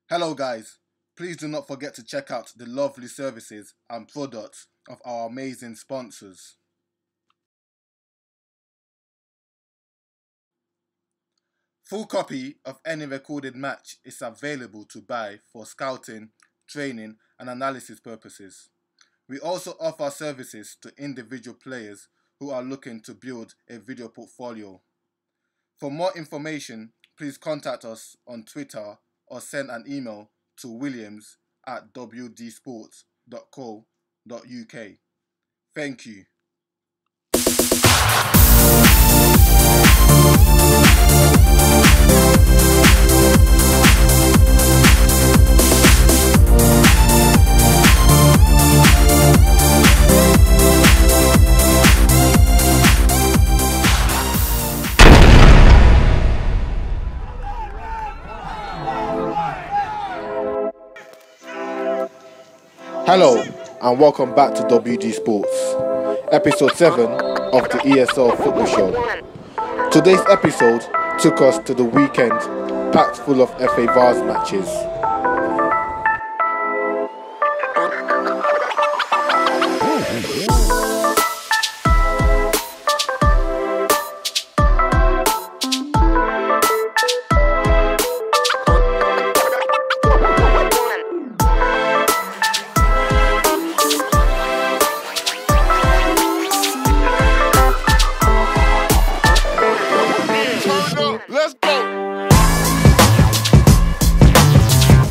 Hello guys, please do not forget to check out the lovely services and products of our amazing sponsors. Full copy of any recorded match is available to buy for scouting, training and analysis purposes. We also offer services to individual players who are looking to build a video portfolio. For more information, please contact us on Twitter or send an email to williams@wdsports.co.uk. Thank you. Hello and welcome back to WD Sports, episode 7 of the ESL football show. Today's episode took us to the weekend packed full of FA Vase matches.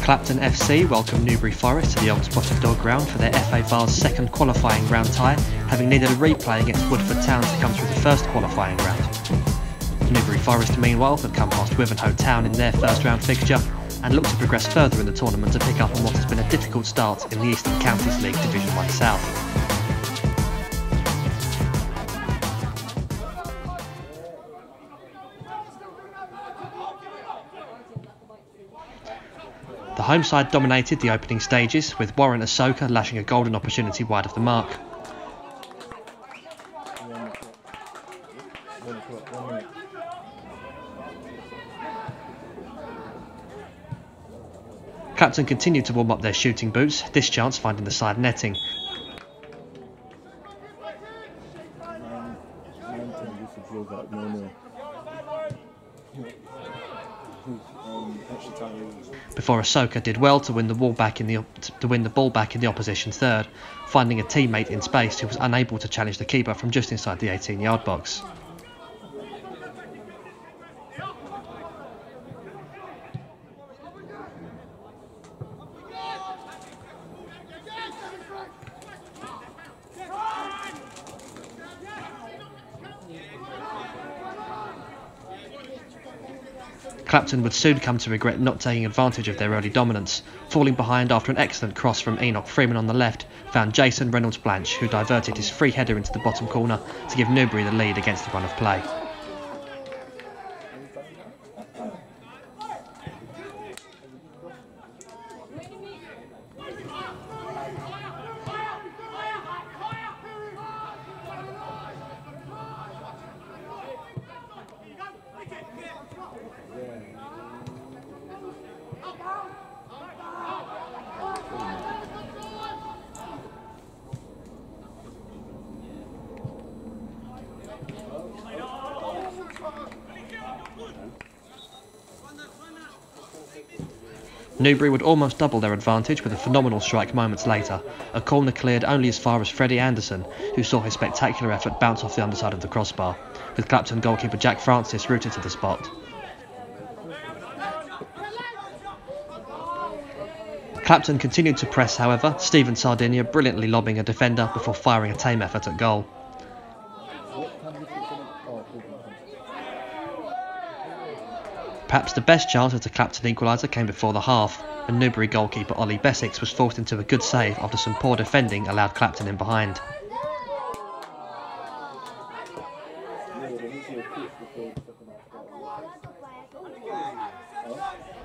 Clapton FC welcomed Newbury Forest to the Old Spotted Dog ground for their FA Vase second qualifying round tie, having needed a replay against Woodford Town to come through the first qualifying round. Newbury Forest, meanwhile, had come past Wivenhoe Town in their first round fixture and looked to progress further in the tournament to pick up on what has been a difficult start in the Eastern Counties League Division 1 South. The home side dominated the opening stages, with Warren Ahsoka lashing a golden opportunity wide of the mark. Clapton continued to warm up their shooting boots, this chance finding the side netting. Before Ahsoka did well to win the ball back in the opposition third, finding a teammate in space who was unable to challenge the keeper from just inside the 18-yard box. Clapton would soon come to regret not taking advantage of their early dominance, falling behind after an excellent cross from Enoch Freeman on the left found Jason Reynolds-Blanche, who diverted his free header into the bottom corner to give Newbury the lead against the run of play. Newbury would almost double their advantage with a phenomenal strike moments later, a corner cleared only as far as Freddie Anderson, who saw his spectacular effort bounce off the underside of the crossbar, with Clapton goalkeeper Jack Francis rooted to the spot. Clapton continued to press, however, Stephen Sardinia brilliantly lobbing a defender before firing a tame effort at goal. Perhaps the best chance at a Clapton equaliser came before the half, when Newbury goalkeeper Ollie Bessex was forced into a good save after some poor defending allowed Clapton in behind.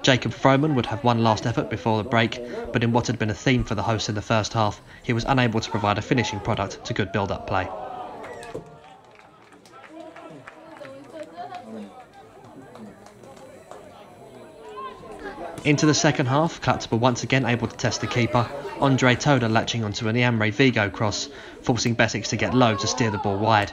Jacob Froman would have one last effort before the break, but in what had been a theme for the hosts in the first half, he was unable to provide a finishing product to good build-up play. Into the second half, Clapton were once again able to test the keeper, Andre Toda latching onto an Iamre Vigo cross, forcing Essex to get low to steer the ball wide.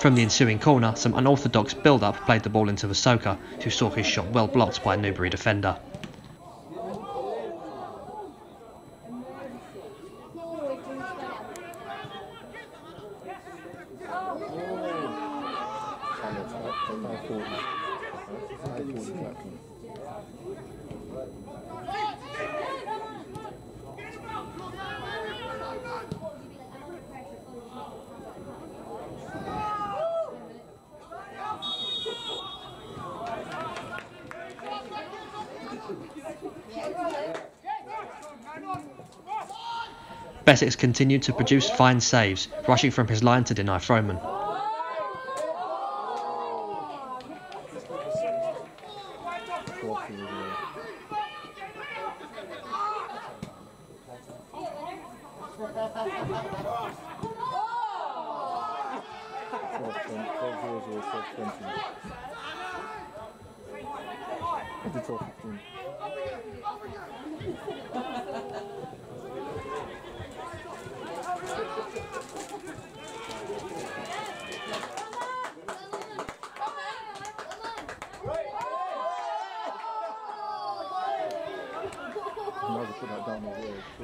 From the ensuing corner, some unorthodox build-up played the ball into Ahsoka, who saw his shot well blocked by a Newbury defender. Essex continued to produce fine saves, rushing from his line to deny Froman.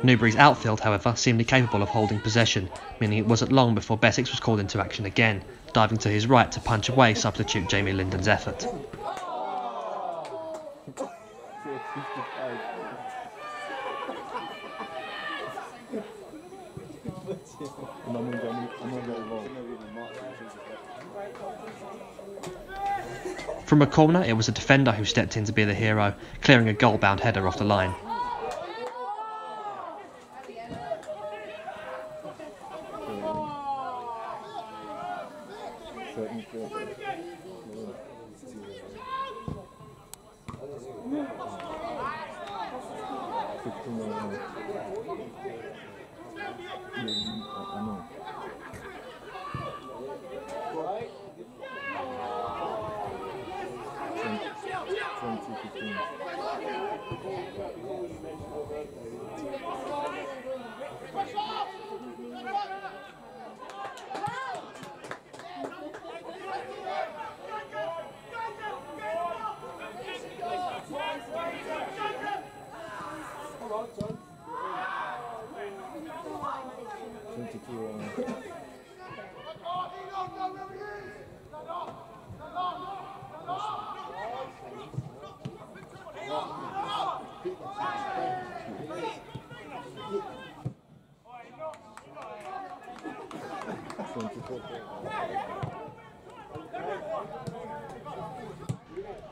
Newbury's outfield, however, seemed capable of holding possession, meaning it wasn't long before Essex was called into action again, diving to his right to punch away substitute Jamie Linden's effort. From a corner, it was a defender who stepped in to be the hero, clearing a goal-bound header off the line.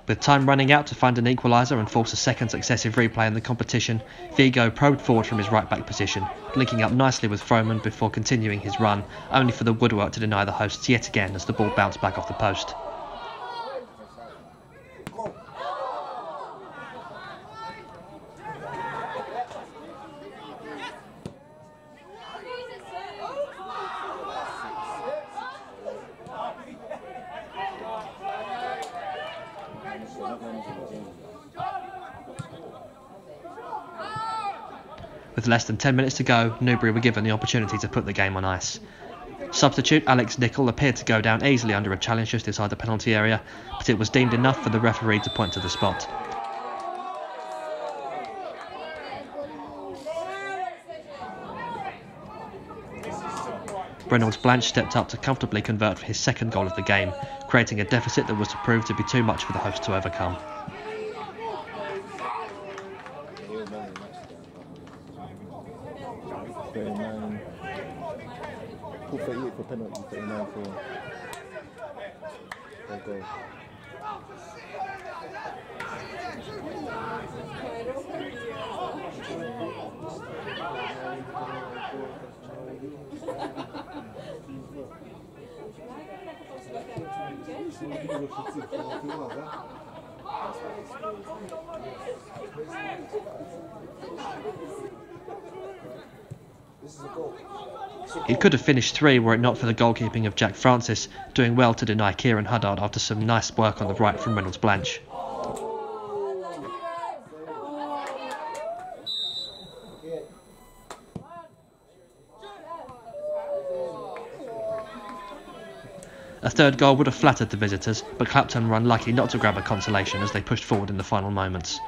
With time running out to find an equaliser and force a second successive replay in the competition, Vigo probed forward from his right-back position, linking up nicely with Froman before continuing his run, only for the woodwork to deny the hosts yet again as the ball bounced back off the post. With less than 10 minutes to go, Newbury were given the opportunity to put the game on ice. Substitute Alex Nicol appeared to go down easily under a challenge just inside the penalty area, but it was deemed enough for the referee to point to the spot. Reynolds Blanche stepped up to comfortably convert for his second goal of the game, creating a deficit that was to prove to be too much for the hosts to overcome. For penalty, 39 for goal. It could have finished 3 were it not for the goalkeeping of Jack Francis, doing well to deny Kieran Huddard after some nice work on the right from Reynolds Blanche. A third goal would have flattered the visitors, but Clapton were unlucky not to grab a consolation as they pushed forward in the final moments.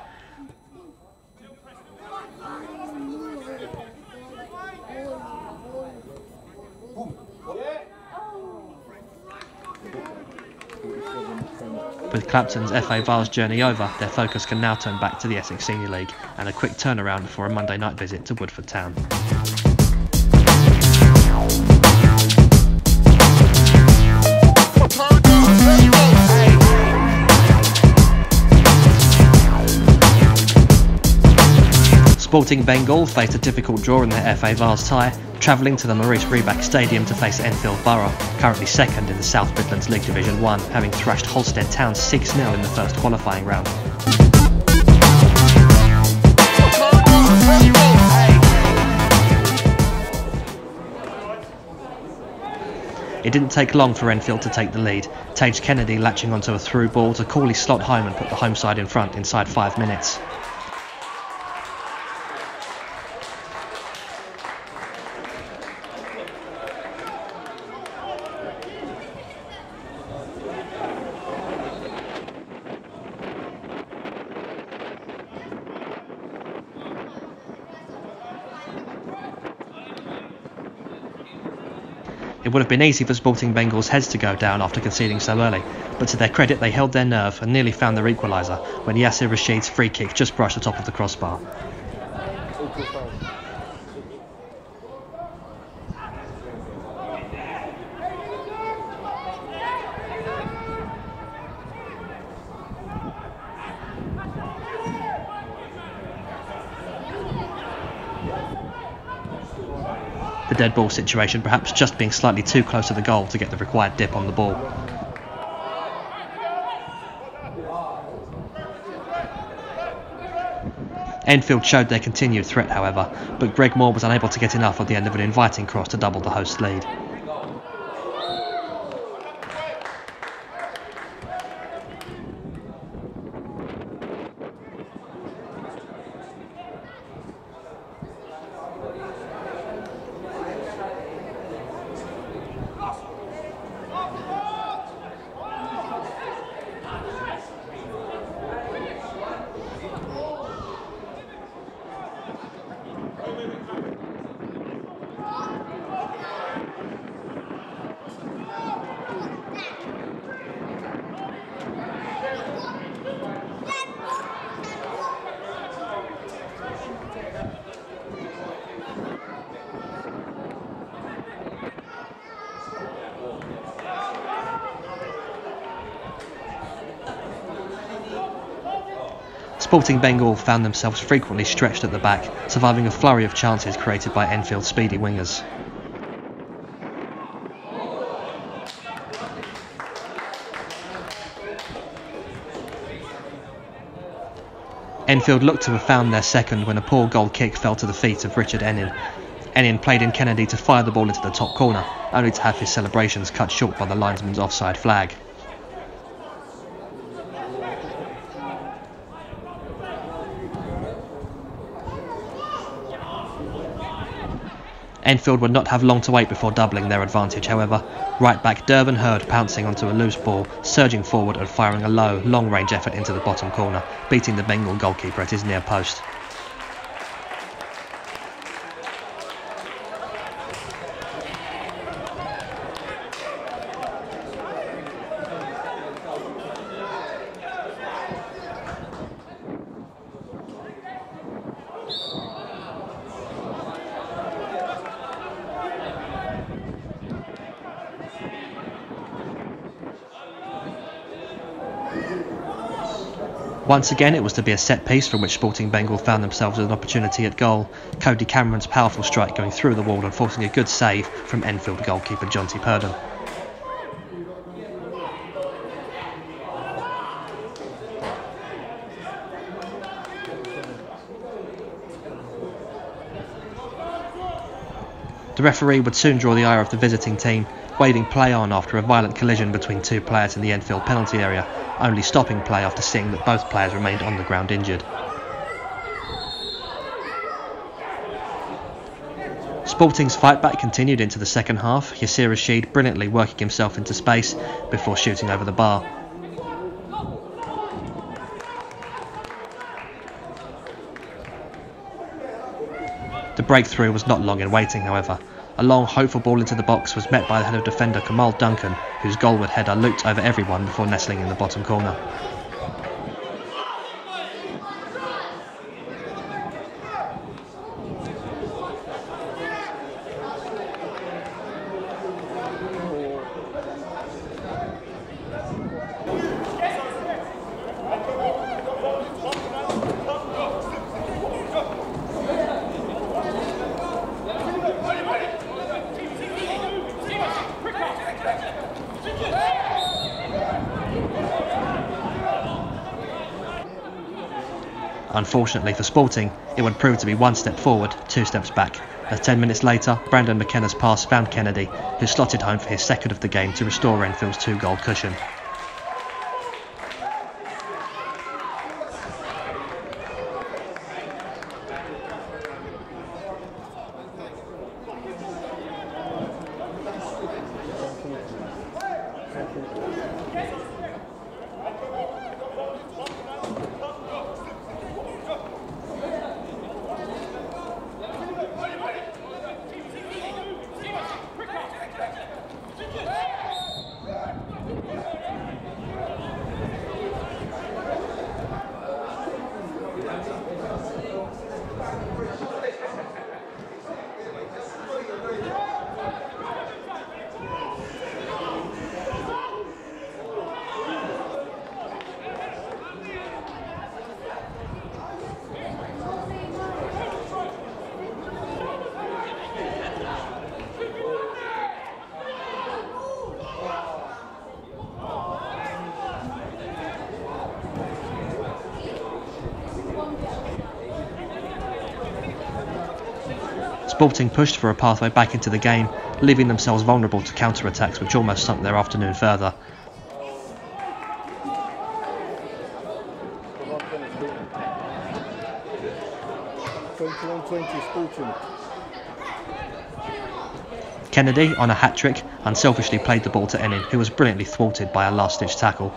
With Clapton's FA Vase journey over, their focus can now turn back to the Essex Senior League and a quick turnaround for a Monday night visit to Woodford Town. Sporting Bengal faced a difficult draw in their FA Vase tie, travelling to the Maurice Reback Stadium to face Enfield Borough, currently second in the South Midlands League Division 1, having thrashed Holstead Town 6-0 in the first qualifying round. It didn't take long for Enfield to take the lead, Tage Kennedy latching onto a through ball to coolly slot home and put the home side in front inside 5 minutes. It would have been easy for Sporting Bengal's heads to go down after conceding so early, but to their credit they held their nerve and nearly found their equaliser when Yasser Rashid's free kick just brushed the top of the crossbar. The dead ball situation perhaps just being slightly too close to the goal to get the required dip on the ball. Enfield showed their continued threat however, but Greg Moore was unable to get enough at the end of an inviting cross to double the host's lead. Sporting Bengal found themselves frequently stretched at the back, surviving a flurry of chances created by Enfield's speedy wingers. Enfield looked to have found their second when a poor goal kick fell to the feet of Richard Ennin. Ennin played in Kennedy to fire the ball into the top corner, only to have his celebrations cut short by the linesman's offside flag. Enfield would not have long to wait before doubling their advantage however, right back Dervin Hurd pouncing onto a loose ball, surging forward and firing a low, long-range effort into the bottom corner, beating the Bengal goalkeeper at his near post. Once again it was to be a set piece from which Sporting Bengal found themselves with an opportunity at goal, Cody Cameron's powerful strike going through the wall and forcing a good save from Enfield goalkeeper Jonty Purdon. The referee would soon draw the ire of the visiting team, waving play on after a violent collision between two players in the Enfield penalty area, only stopping play after seeing that both players remained on the ground injured. Sporting's fight back continued into the second half, Yasser Rashid brilliantly working himself into space before shooting over the bar. The breakthrough was not long in waiting, however. A long, hopeful ball into the box was met by the header defender Kamal Duncan, whose goalward header looped over everyone before nestling in the bottom corner. Unfortunately for Sporting, it would prove to be one step forward, two steps back, as 10 minutes later, Brandon McKenna's pass found Kennedy, who slotted home for his second of the game to restore Enfield's 2-goal cushion. Sporting pushed for a pathway back into the game, leaving themselves vulnerable to counter-attacks which almost sunk their afternoon further. Kennedy, on a hat-trick, unselfishly played the ball to Enin, who was brilliantly thwarted by a last-ditch tackle.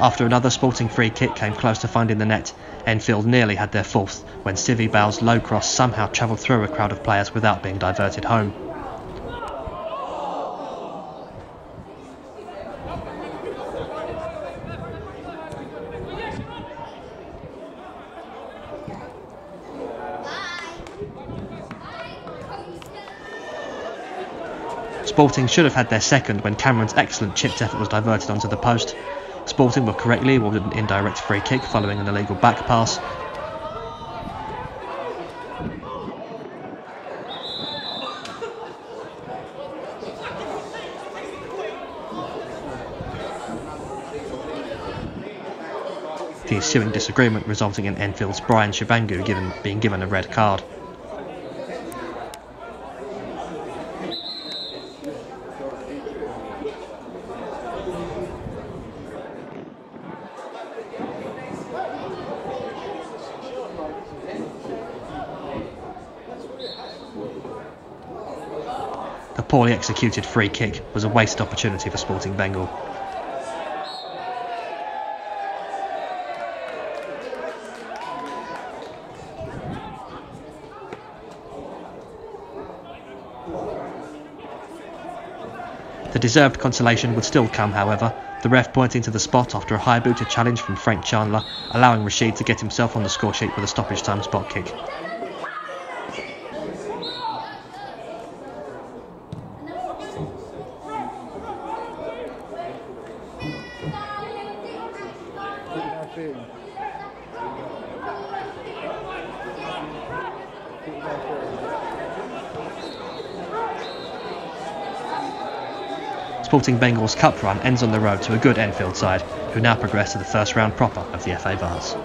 After another Sporting free kick came close to finding the net, Enfield nearly had their fourth when Civi Bow's low cross somehow travelled through a crowd of players without being diverted home. Sporting should have had their second when Cameron's excellent chipped effort was diverted onto the post. Sporting were correctly awarded an indirect free kick following an illegal back pass. The ensuing disagreement resulting in Enfield's Brian Shibangu being given a red card. The poorly executed free kick was a wasted opportunity for Sporting Bengal. The deserved consolation would still come, however, the ref pointing to the spot after a high-booted challenge from Frank Chandler, allowing Rashid to get himself on the scoresheet with a stoppage time spot kick. Sporting Bengal's cup run ends on the road to a good Enfield side, who now progress to the first round proper of the FA Vase.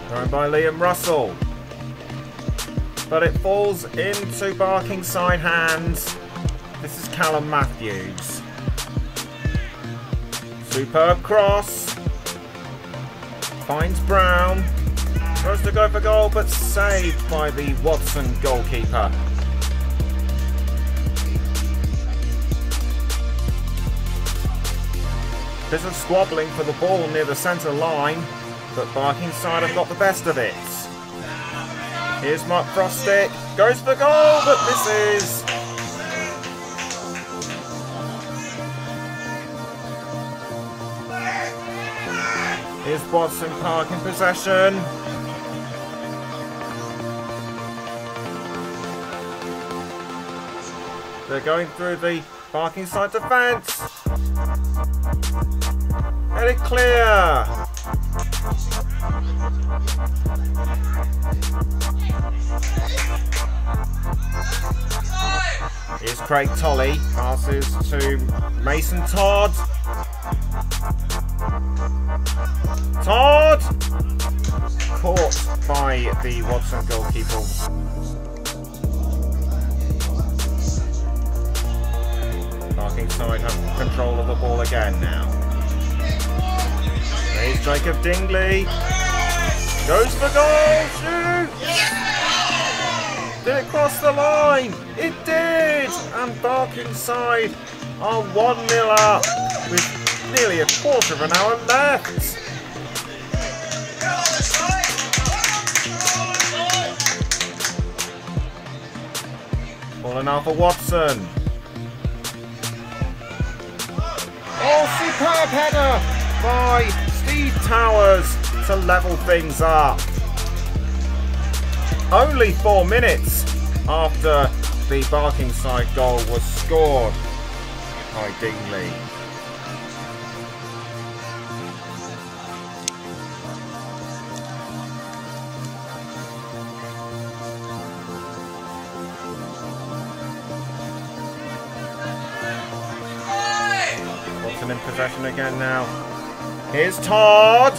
Thrown by Liam Russell, but it falls into Barking side hands. This is Callum Matthews. Superb cross. Finds Brown. Tries to go for goal, but saved by the Watson goalkeeper. Bit of squabbling for the ball near the centre line, but Barking side have got the best of it. Here's Mark Frostick, goes for goal, but misses. Here's Watson Park in possession. They're going through the Barking side defence. Headed clear. Here's Craig Tolley, passes to Mason Todd. Todd! Caught by the Watson goalkeeper. Barking side have control of the ball again now. There's Jacob Dingley. Goes for goal, shoots! Did it cross the line? It did! And Barking side are 1-0 up with nearly a quarter of an hour left. Ball now for Watson. Oh, superb header by Steve Towers to level things up. Only 4 minutes after the Barking side goal was scored by Dingley. Watson in possession again now. Here's Todd.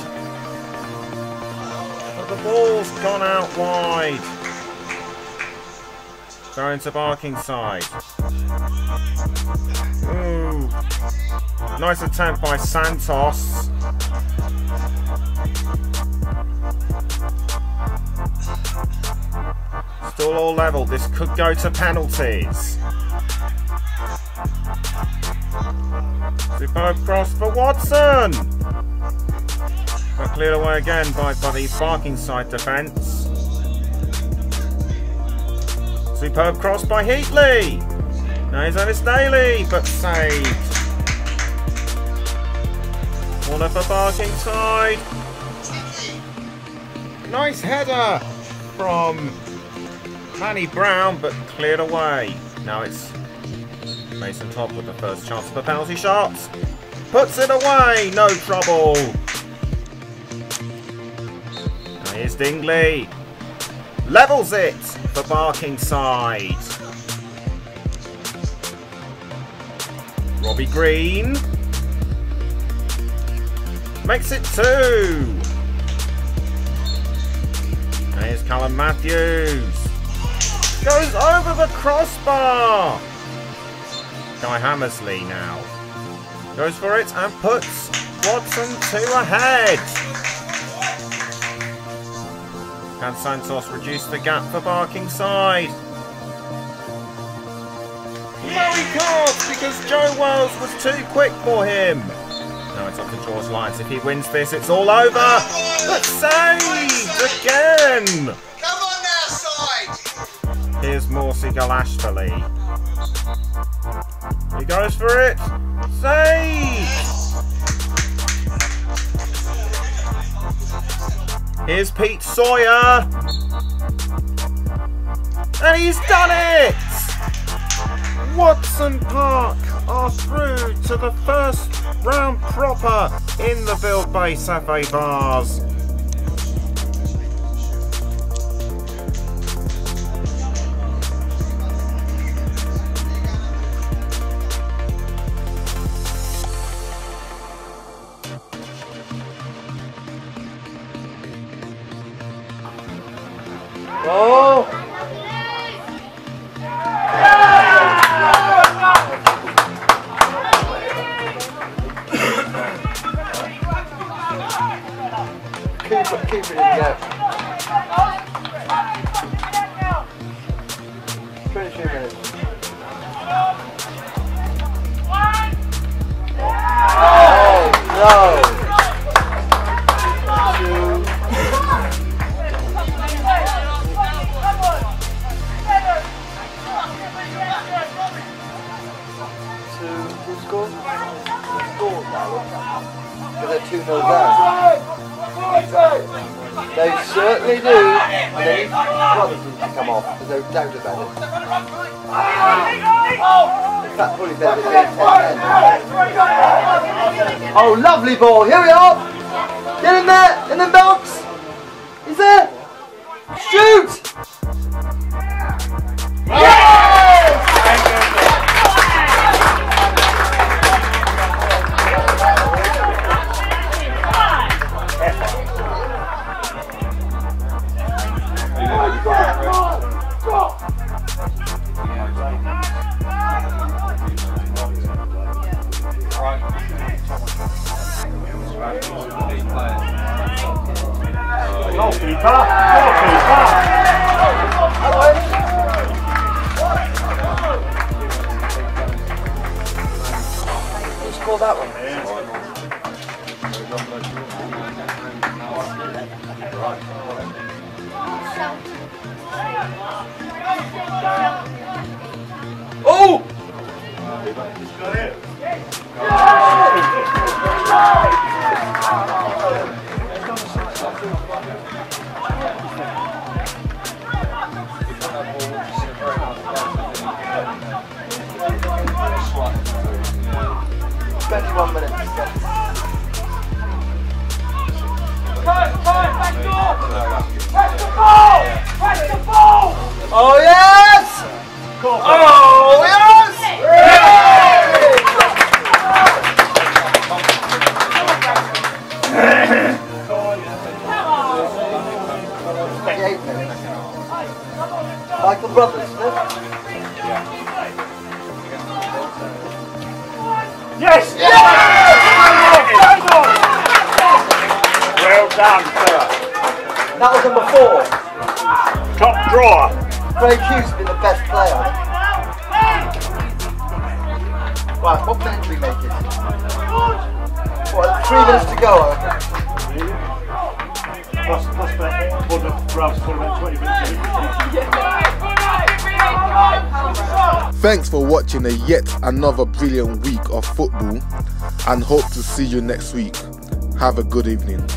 But the ball's gone out wide. Going to Barking side. Ooh. Nice attempt by Santos. Still all level. This could go to penalties. Superb cross for Watson. But cleared away again by the Barking side defence. Superb cross by Heatley. Now he's Ellis Daly, but saved. Corner for Barking side. Nice header from Manny Brown, but cleared away. Now it's Mason Todd with the first chance of a penalty shot. Puts it away, no trouble. Now here's Dingley. Levels it for Barking side. Robbie Green. Makes it 2. And here's Callum Matthews. Goes over the crossbar. Guy Hammersley now. Goes for it and puts Watson 2 ahead. Can Santos reduce the gap for Barking side? No, he can't, because Joe Wells was too quick for him. Now Right up to George Lyons. If he wins this, it's all over. But saved again. Come on now, side. Here's Morsey Galashvili. He goes for it. Saved. Here's Pete Sawyer. And he's done it! Watson Park are through to the first round proper in the Buildbase FA Vase. Oh! Keep it in there. 22 minutes. Oh no! 2. Who scored? Scored now. Because they're 2-0 down. They certainly do, and they need brothers to come off, there's no doubt about it. In fact, probably better than 10 men. Oh, lovely ball, here we are! Get in there, in the box! He's there! Shoot! Who scored that one? Oh! 21 minutes. Oh yes! Oh yes! Michael Brothers, isn't it? Yes! Yes! Well done, sir. That was number 4. Top drawer. Craig Hughes has been the best player. Right, what minute do we make it? What, 3 minutes to go? Thanks for watching yet another brilliant week of football, and hope to see you next week. Have a good evening.